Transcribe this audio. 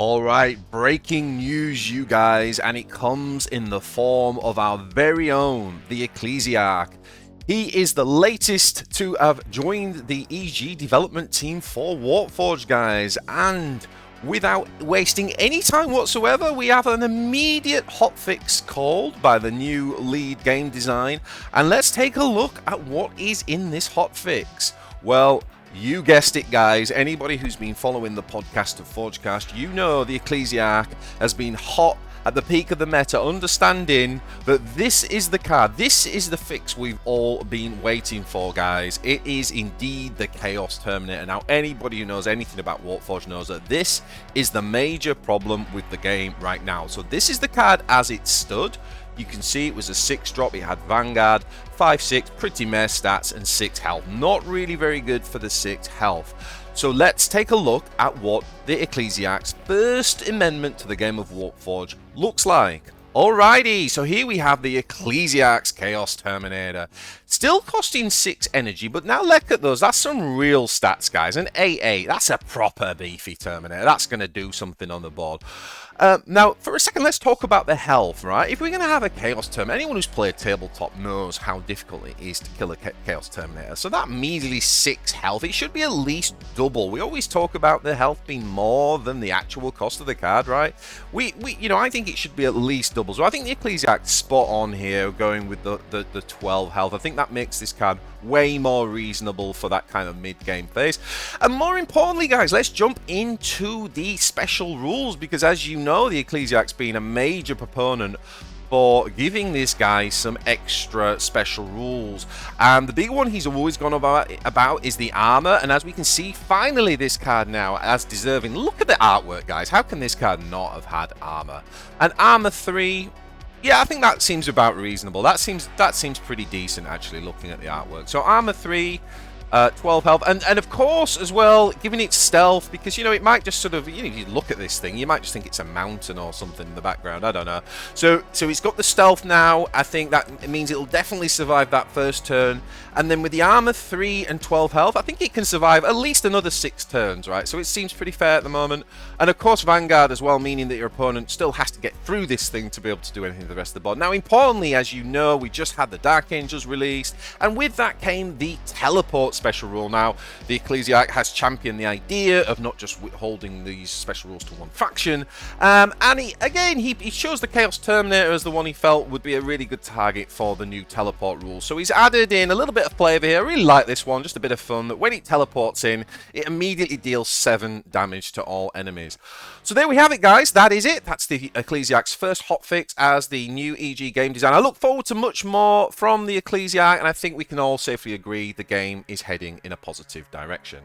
Alright, breaking news, you guys, and it comes in the form of our very own, the Ecclesiarch. He is the latest to have joined the EG development team for Warpforge, guys, and without wasting any time whatsoever, we have an immediate hotfix called by the new lead game design, and let's take a look at what is in this hotfix. Well, you guessed it, guys. Anybody who's been following the podcast of Forgecast, you know the Ecclesiarch has been hot at the peak of the meta, understanding that this is the card, this is the fix we've all been waiting for, guys. It is indeed the Chaos Terminator. Now, anybody who knows anything about Warpforge knows that this is the major problem with the game right now. So this is the card as it stood. You can see it was a 6-drop, it had Vanguard, 5-6, pretty meh stats, and 6 health. Not really very good for the 6 health. So let's take a look at what the Ecclesiarch's first amendment to the game of Warpforge looks like. Alrighty, so here we have the Ecclesiarch's Chaos Terminator. Still costing 6 energy, but now look at those. That's some real stats, guys. An 8-8, that's a proper beefy Terminator. That's going to do something on the board. Now, for a second, let's talk about the health, right? If we're going to have a Chaos Terminator, anyone who's played Tabletop knows how difficult it is to kill a Chaos Terminator. So that measly 6 health, it should be at least double. We always talk about the health being more than the actual cost of the card, right? I think it should be at least double. So I think the Ecclesiarch's spot on here, going with the 12 health. I think that makes this card way more reasonable for that kind of mid-game phase. And more importantly, guys, let's jump into the special rules, because as you know, the Ecclesiarch's been a major proponent for giving this guy some extra special rules, and the big one he's always gone about is the armor. And as we can see, finally this card now as deserving. Look at the artwork, guys. How can this card not have had armor? And armor 3, yeah, I think that seems about reasonable. That seems pretty decent, actually, looking at the artwork. So armor 3, 12 health, and of course as well giving it stealth, because it might just sort of, if you look at this thing, you might just think it's a mountain or something in the background. I don't know. So it's got the stealth now. I think that means it'll definitely survive that first turn, and then with the armor 3 and 12 health, I think it can survive at least another 6 turns, right? So it seems pretty fair at the moment. And of course Vanguard as well, meaning that your opponent still has to get through this thing to be able to do anything to the rest of the board. Now, importantly, as you know, we just had the Dark Angels released, and with that came the teleport special rule. Now, the Ecclesiarch has championed the idea of not just holding these special rules to one faction, and he chose the Chaos Terminator as the one he felt would be a really good target for the new teleport rule. So he's added in a little bit of flavor here. I really like this one, just a bit of fun, that when it teleports in, it immediately deals 7 damage to all enemies. So there we have it, guys. That is it. That's the Ecclesiarch's first hotfix as the new EG game design. I look forward to much more from the Ecclesiarch, and I think we can all safely agree the game is heading in a positive direction.